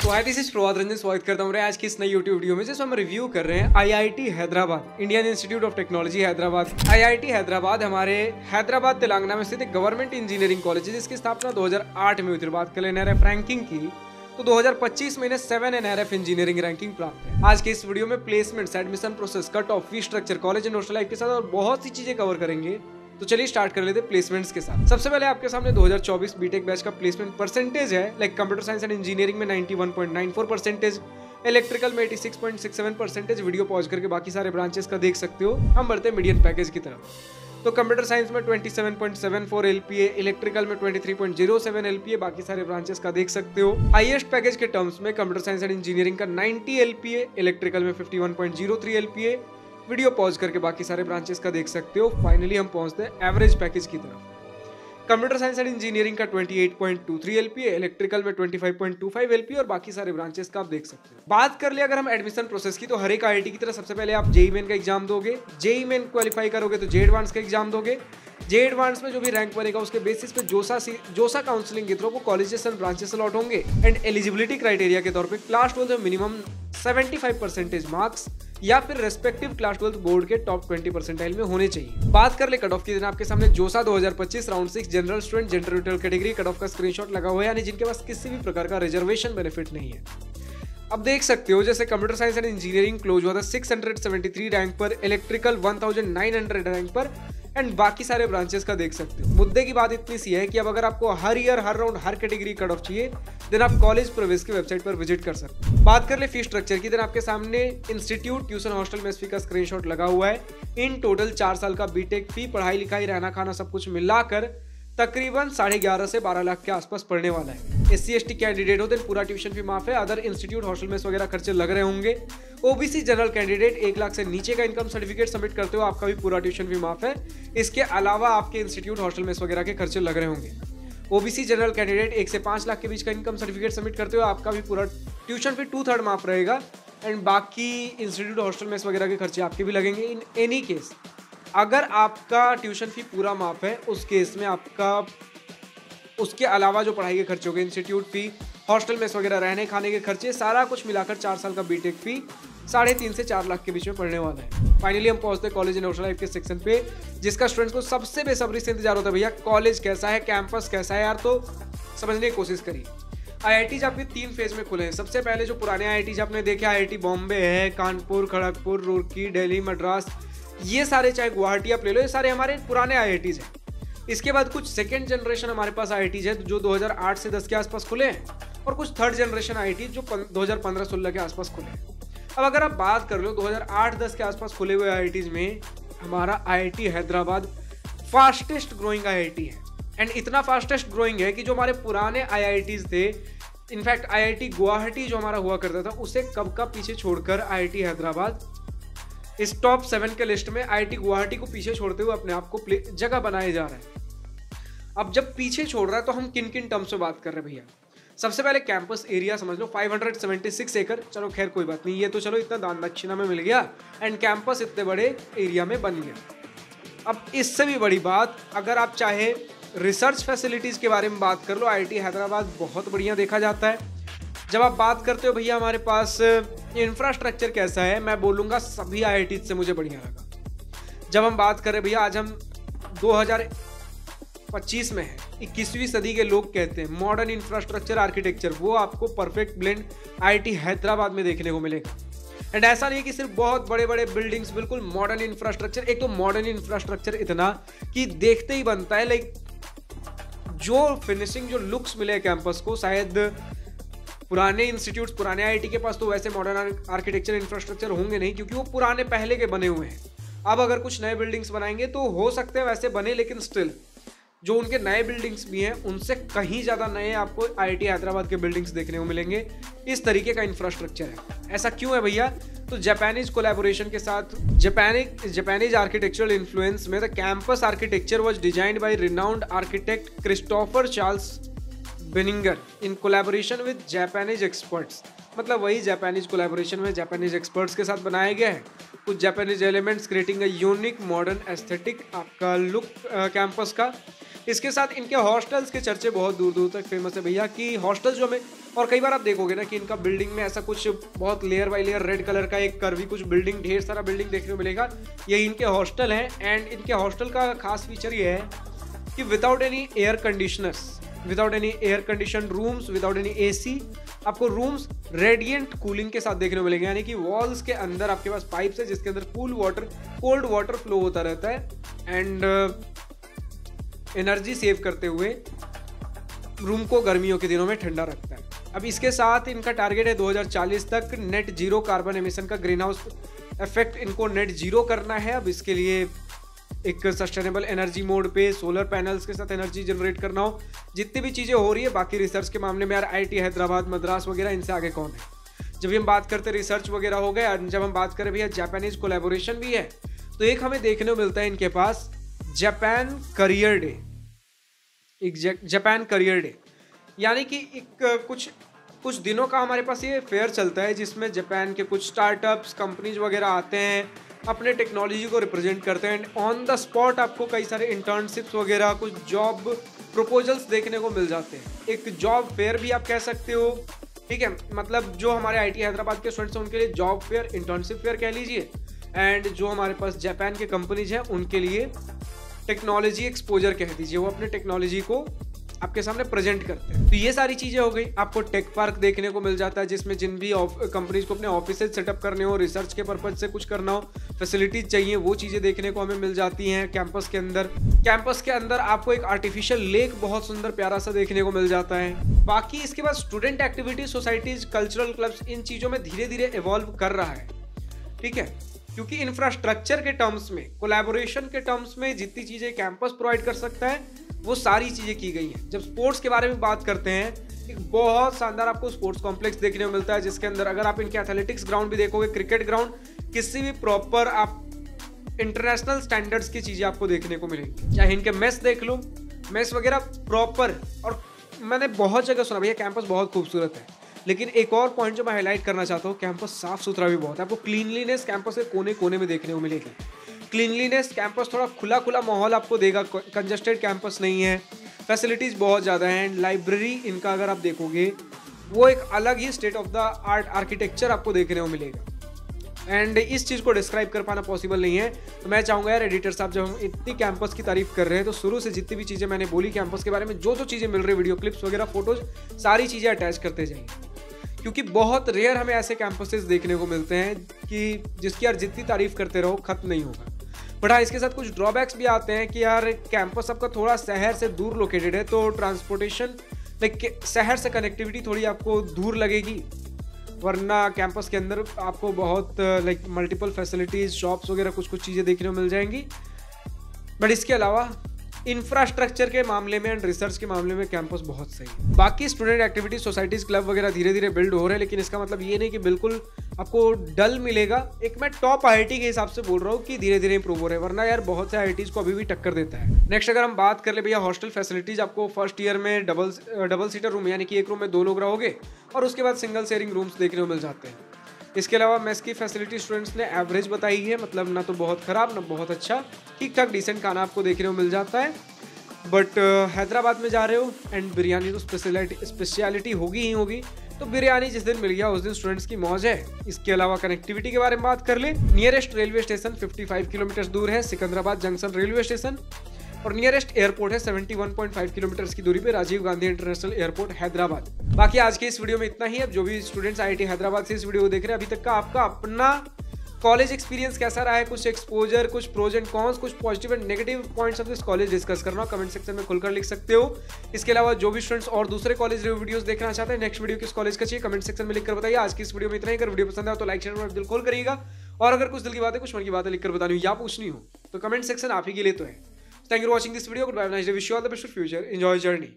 तो hi this is Prabhat Ranjan, स्वागत करता हूँ आज की इस नई यूट्यूब वीडियो में जिसमें हम रिव्यू कर रहे हैं IIT Hyderabad, Indian institute of technology Hyderabad. IIT Hyderabad हमारे हैदराबाद तेलंगाना में स्थित एक गवर्नमेंट इंजीनियरिंग कॉलेज है जिसकी स्थापना 2008 में हुई थी। बात कर लें एनआरएफ रैंकिंग की तो 2025 में इन्हें 7 एनआरएफ इंजीनियरिंग रैंकिंग प्राप्त है। आज के इस वीडियो में placements, admission process, cut off, fee structure, college and hostel life के साथ और बहुत सी चीजें कवर करेंगे। तो चलिए स्टार्ट कर लेते हैं प्लेसमेंट्स के साथ। सबसे पहले आपके सामने 2024 बीटेक बैच का प्लेसमेंट परसेंटेज है। Like computer science and engineering में 91.94%, इलेक्ट्रिकल में 86.67%। वीडियो पॉज करके बाकी सारे ब्रांचेस का देख सकते हो। हम बढ़ते हैं मीडियन पैकेज की तरफ। तो कंप्यूटर साइंस में 27.74 एलपीए, इलेक्ट्रिकल में 23.07 एलपीए, बाकी सारे ब्रांचेस का देख सकते हो। हाईएस्ट पैकेज के टर्म्स में कंप्यूटर साइंस एंड इंजीनियरिंग का 90 एलपीए, इलेक्ट्रिकल में 51.03 एलपीए। वीडियो पॉज करके बाकी सारे ब्रांचेस का देख सकते हो। फाइनली हम पहुंचते हैं एवरेज पैकेज की तरफ। कंप्यूटर साइंस एंड इंजीनियरिंग का 28.23 एलपीए, इलेक्ट्रिकल में 25.25 एलपीए और बाकी सारे ब्रांचेस का आप देख सकते हो। बात कर ले अगर हम एडमिशन प्रोसेस की, तो हर एक आईआईटी की तरह सबसे पहले आप जेईई मेन का एग्जाम दोगे। जेईई मेन क्वालिफाई करोगे तो जे एडवांस का एग्जाम दोगे। जे एडवांस में जो भी रैंक बनेगा उसके बेसिस पे जोसा काउंसलिंग के थ्रू वो कॉलेजेस एंड ब्रांचेस अलॉट होंगे। एंड एलिजिबिलिटी क्राइटेरिया के तौर पे क्लास 12 में मिनिमम 75% मार्क्स या फिर रेस्पेक्टिव क्लास 12 बोर्ड के टॉप 20 परसेंटाइल में होने चाहिए। बात कर ले कट ऑफ की, दिन आपके सामने जोसा 2025 round 6 general student gender neutral category cut off का स्क्रीनशॉट लगा हुआ है, यानी जिनके पास किसी भी प्रकार का रिजर्वेशन बेनिफिट नहीं है। अब देख सकते हो जैसे computer science and engineering close हुआ था 673 रैंक पर, इलेक्ट्रिकल 1900 रैंक पर एंड बाकी सारे ब्रांचेस का देख सकते हो। मुद्दे की बात इतनी सी है कि अब अगर आपको हर ईयर हर राउंड हर कैटेगरी कट ऑफ चाहिए देन आप कॉलेज प्रवेश की वेबसाइट पर विजिट कर सकते हो। बात कर ले फी स्ट्रक्चर की, देन आपके सामने इंस्टीट्यूट, ट्यूशन, हॉस्टल, मेस फी का स्क्रीनशॉट लगा हुआ है। इन टोटल 4 साल का बीटेक फी, पढ़ाई लिखाई, रहना खाना सब कुछ मिलाकर तकरीबन 11.5 से 12 लाख के आसपास पड़ने वाला है। SC/ST कैंडिडेट हो देन पूरा ट्यूशन फी माफ है। अदर इंस्टीट्यूट, हॉस्टल, मेस वगैरह खर्चे लग रहे होंगे। ओबीसी जनरल कैंडिडेट 1 लाख से नीचे का इनकम सर्टिफिकेट सबमिट करते हो, आपका भी पूरा ट्यूशन फी माफ है। इसके अलावा आपके इंस्टीट्यूट, हॉस्टल, मेस वगैरह के खर्चे लग रहे होंगे। ओबीसी जनरल कैंडिडेट 1 से 5 लाख के बीच का इनकम सर्टिफिकेट सबमिट करते हो, आपका भी पूरा ट्यूशन फी 2/3 माफ रहेगा। एंड बाकी इंस्टीट्यूट, हॉस्टल, मेस वगैरह के खर्चे आपके भी लगेंगे। इन एनी केस अगर आपका ट्यूशन फी पूरा माफ है उस केस में आपका उसके अलावा जो पढ़ाई के खर्चे हो गए, इंस्टीट्यूट फी, हॉस्टल, मेस वगैरह, रहने खाने के खर्चे, सारा कुछ मिलाकर 4 साल का बीटेक फी 3.5 से 4 लाख के बीच में पड़ने वाला है। फाइनली हम पहुंचते हैं कॉलेज एंड हॉस्टल लाइफ के सेक्शन पे, जिसका स्टूडेंट्स को सबसे बेसब्री से इंतजार होता है भैया कॉलेज कैसा है, कैंपस कैसा है यार, तो समझने की कोशिश करिए। आईआईटीज आपके 3 फेज में खुले हैं। सबसे पहले जो पुराने आईआईटीज आपने देखे, आईआईटी बॉम्बे है, कानपुर, खड़गपुर, रुड़की, दिल्ली, मद्रास, ये सारे, चाहे गुवाहाटी आप ले लो, ये सारे हमारे पुराने आईआईटीज हैं। इसके बाद कुछ सेकेंड जनरेशन हमारे पास आईआईटीज है जो 2008 से 10 के आसपास खुले हैं, और कुछ थर्ड जनरेशन आईआईटी जो 2015-16 के आसपास खुले हैं। अब अगर आप बात कर लो 2008-10 के आसपास खुले हुए आईआईटीज में हमारा IIT Hyderabad fastest growing IIT है। एंड इतना फास्टेस्ट ग्रोइंग है कि जो हमारे पुराने आईआईटीज थे, इनफैक्ट आईआईटी गुवाहाटी जो हमारा हुआ करता था उसे कब का पीछे छोड़कर आईआईटी हैदराबाद इस टॉप 7 के लिस्ट में आईआईटी गुवाहाटी को पीछे छोड़ते हुए अपने आप को जगह बनाए जा रहा है। अब जब पीछे छोड़ रहा है तो हम किन किन टर्म्स में बात कर रहे हैं भैया। सबसे पहले कैंपस एरिया समझ लो 576 एकड़, चलो खैर कोई बात नहीं, ये तो चलो इतना दान दक्षिणा में मिल गया एंड कैंपस इतने बड़े एरिया में बन गया। अब इससे भी बड़ी बात, अगर आप चाहे रिसर्च फैसिलिटीज के बारे में बात कर लो, आईआईटी हैदराबाद बहुत बढ़िया देखा जाता है। जब आप बात करते हो भैया हमारे पास इंफ्रास्ट्रक्चर कैसा है, मैं बोलूँगा सभी आईआईटी से मुझे बढ़िया लगा। जब हम बात करें भैया, आज हम 2025 में है, 21वीं सदी के लोग कहते हैं मॉडर्न इंफ्रास्ट्रक्चर आर्किटेक्चर, वो आपको परफेक्ट ब्लेंड आईआईटी हैदराबाद में देखने को मिलेगा। एंड ऐसा नहीं कि सिर्फ बहुत बड़े बड़े बिल्डिंग्स, बिल्कुल मॉडर्न इंफ्रास्ट्रक्चर। एक तो मॉडर्न इंफ्रास्ट्रक्चर इतना कि देखते ही बनता है, लाइक जो फिनिशिंग, जो लुक्स मिले कैंपस को, शायद पुराने इंस्टीट्यूट्स, पुराने आईआईटी के पास तो वैसे मॉडर्न आर्किटेक्चर इंफ्रास्ट्रक्चर होंगे नहीं, क्योंकि वो पुराने पहले के बने हुए हैं। अब अगर कुछ नए बिल्डिंग्स बनाएंगे तो हो सकते हैं वैसे बने, लेकिन स्टिल जो उनके नए बिल्डिंग्स भी हैं उनसे कहीं ज़्यादा नए आपको आईआईटी हैदराबाद के बिल्डिंग्स देखने को मिलेंगे। इस तरीके का इंफ्रास्ट्रक्चर है। ऐसा क्यों है भैया? तो जापानीज कोलैबोरेशन के साथ जापानीज आर्किटेक्चरल इन्फ्लुएंस में the campus architecture was designed by renowned architect Christopher Charles Benninger in collaboration with Japanese experts. मतलब वही जापानीज कोलैबोरेशन में जापानीज एक्सपर्ट्स के साथ बनाया गया है। कुछ Japanese elements creating a unique modern aesthetic आपका लुक कैंपस का। इसके साथ इनके हॉस्टल्स के चर्चे बहुत दूर दूर तक फेमस है भैया कि हॉस्टल्स जो हमें, और कई बार आप देखोगे ना कि इनका बिल्डिंग में ऐसा कुछ बहुत layer by layer red colour का एक कर्वी कुछ बिल्डिंग, ढेर सारा बिल्डिंग देखने को मिलेगा, यही इनके हॉस्टल हैं। एंड इनके हॉस्टल का खास फीचर ये है कि without any air conditioners, without any air condition rooms, without any AC, आपको रूम्स रेडिएंट कूलिंग के साथ देखने को मिलेंगे, यानी कि वॉल्स के अंदर आपके पास पाइप्स है जिसके अंदर कोल्ड वाटर फ्लो होता रहता है एंड एनर्जी सेव करते हुए रूम को गर्मियों के दिनों में ठंडा रखता है। अब इसके साथ इनका टारगेट है 2040 तक नेट जीरो कार्बन एमिशन का, ग्रीन हाउस इफेक्ट इनको नेट जीरो करना है। अब इसके लिए एक सस्टेनेबल एनर्जी मोड पे सोलर पैनल्स के साथ एनर्जी जनरेट करना हो, जितनी भी चीज़ें हो रही है। बाकी रिसर्च के मामले में यार IIT हैदराबाद, मद्रास वगैरह, इनसे आगे कौन है। जब हम बात करते रिसर्च वगैरह हो गए, जब हम बात करें भैया जापानीज कोलैबोरेशन भी है, तो एक हमें देखने को मिलता है इनके पास Japan career day, Japan career day, यानी कि एक कुछ दिनों का हमारे पास ये फेयर चलता है जिसमें जापान के कुछ स्टार्टअप्स, कंपनीज वगैरह आते हैं, अपने टेक्नोलॉजी को रिप्रेजेंट करते हैं। ऑन द स्पॉट आपको कई सारे इंटर्नशिप्स वगैरह, कुछ जॉब प्रपोजल्स देखने को मिल जाते हैं। एक जॉब फेयर भी आप कह सकते हो, ठीक है। मतलब जो हमारे IIT हैदराबाद के स्टूडेंट्स हैं उनके लिए जॉब फेयर, इंटर्नशिप फेयर कह लीजिए, एंड जो हमारे पास जापान के कंपनीज हैं उनके लिए टेक्नोलॉजी एक्सपोजर कह दीजिए, वो अपने टेक्नोलॉजी को आपके सामने प्रेजेंट करते हैं। तो ये सारी चीज़ें हो गई। आपको टेक पार्क देखने को मिल जाता है जिसमें जिन भी कंपनीज को अपने ऑफिस सेटअप करने हो, रिसर्च के पर्पज से कुछ करना हो, फैसिलिटीज चाहिए, वो चीज़ें देखने को हमें मिल जाती हैं कैंपस के अंदर। कैंपस के अंदर आपको एक आर्टिफिशियल लेक बहुत सुंदर प्यारा सा देखने को मिल जाता है। बाकी इसके बाद student activities, societies, cultural clubs, इन चीज़ों में धीरे धीरे इवॉल्व कर रहा है, ठीक है। क्योंकि इंफ्रास्ट्रक्चर के टर्म्स में, कोलैबोरेशन के टर्म्स में जितनी चीज़ें कैंपस प्रोवाइड कर सकता है वो सारी चीज़ें की गई हैं। जब स्पोर्ट्स के बारे में बात करते हैं, एक बहुत शानदार आपको स्पोर्ट्स कॉम्प्लेक्स देखने को मिलता है जिसके अंदर अगर आप इनके एथलेटिक्स ग्राउंड भी देखोगे, क्रिकेट ग्राउंड, किसी भी प्रॉपर आप इंटरनेशनल स्टैंडर्ड्स की चीज़ें आपको देखने को मिलेंगी। चाहे इनके मेस देख लो, मेस वगैरह प्रॉपर। और मैंने बहुत जगह सुना भैया कैंपस बहुत खूबसूरत है, लेकिन एक और पॉइंट जो मैं हाईलाइट करना चाहता हूँ, कैंपस साफ सुथरा भी बहुत है। आपको क्लीनलीनेस कैंपस के कोने कोने में देखने को मिलेगी। क्लीनलीनेस कैंपस, थोड़ा खुला खुला माहौल आपको देगा, कंजस्टेड कैंपस नहीं है। फैसिलिटीज़ बहुत ज़्यादा हैं। एंड लाइब्रेरी इनका अगर आप देखोगे, वो एक अलग ही state of the art architecture आपको देखने को मिलेगा। एंड इस चीज़ को डिस्क्राइब कर पाना पॉसिबल नहीं है, तो मैं चाहूँगा यार एडिटर साहब, जब हम इतनी कैंपस की तारीफ कर रहे हैं तो शुरू से जितनी भी चीज़ें मैंने बोली कैंपस के बारे में, जो चीज़ें मिल रही, वीडियो क्लिप्स वगैरह, फोटोज, सारी चीज़ें अटैच करते जाइए, क्योंकि बहुत रेयर हमें ऐसे कैंपसेस देखने को मिलते हैं कि जिसकी यार जितनी तारीफ करते रहो खत्म नहीं होगा। बट हाँ, इसके साथ कुछ ड्रॉबैक्स भी आते हैं कि यार कैंपस आपका थोड़ा शहर से दूर लोकेटेड है, तो ट्रांसपोर्टेशन लाइक शहर से कनेक्टिविटी थोड़ी आपको दूर लगेगी, वरना कैंपस के अंदर आपको बहुत लाइक मल्टीपल फैसिलिटीज़, शॉप्स वगैरह कुछ चीज़ें देखने को मिल जाएंगी। बट इसके अलावा इंफ्रास्ट्रक्चर के मामले में एंड रिसर्च के मामले में कैंपस बहुत सही है। बाकी स्टूडेंट एक्टिविटीज, सोसाइटीज, क्लब वगैरह धीरे धीरे बिल्ड हो रहे हैं, लेकिन इसका मतलब ये नहीं कि बिल्कुल आपको डल मिलेगा। एक मैं टॉप IIT के हिसाब से बोल रहा हूँ कि धीरे धीरे इंप्रूव हो रहे हैं, वरना यार बहुत से IITs को अभी भी टक्कर देता है। नेक्स्ट अगर हम बात कर ले भैया हॉस्टल फैसिलिटीज, आपको फर्स्ट ईयर में डबल सीटर रूम, यानी कि एक रूम में 2 लोग रहोगे, और उसके बाद सिंगल शेयरिंग रूम्स देखने को मिल जाते हैं। इसके अलावा मेस की फैसिलिटी स्टूडेंट्स ने एवरेज बताई है, मतलब ना तो बहुत ख़राब ना बहुत अच्छा, ठीक ठाक डिसेंट खाना आपको देखने को मिल जाता है। बट हैदराबाद में जा रहे हो एंड बिरयानी तो स्पेशलिटी होगी ही होगी, तो बिरयानी जिस दिन मिल गया उस दिन स्टूडेंट्स की मौज है। इसके अलावा कनेक्टिविटी के बारे में बात कर ले, नियरेस्ट रेलवे स्टेशन 55 किलोमीटर दूर है सिकंदराबाद जंक्शन रेलवे स्टेशन, और नियरेस्ट एयरपोर्ट है 71.5 किलोमीटर की दूरी पे राजीव गांधी इंटरनेशनल एयरपोर्ट हैदराबाद। बाकी आज के इस वीडियो में इतना ही। अब जो भी स्टूडेंट्स IIT हैदराबाद से इस वीडियो को देख रहे हैं, अभी तक का आपका अपना कॉलेज एक्सपीरियंस कैसा रहा है, कुछ एक्सपोजर, कुछ प्रोज एंड कॉन्स, कुछ positive and negative points of this college discuss करना, कमेंट सेक्शन में खुलकर लिख सकते हो। इसके अलावा जो भी स्टूडेंट्स और दूसरे कॉलेज रिव्यू वीडियोस देखना चाहते हैं, नेक्स्ट वीडियो किस कॉलेज का चाहिए, कमेंट सेक्शन में लिखकर बताइए। आज की इस वीडियो में इतना ही। अगर वीडियो पसंद आए तो लाइक शेयर और दिल खोल करिएगा, और अगर कुछ दिल की बातें, कुछ मन की बातें लिखकर बतानी हो या पूछनी हो तो कमेंट सेक्शन आप ही के लिए तो है। Thank you for watching this video. Goodbye, nice day, wish you all the best for future, enjoy journey.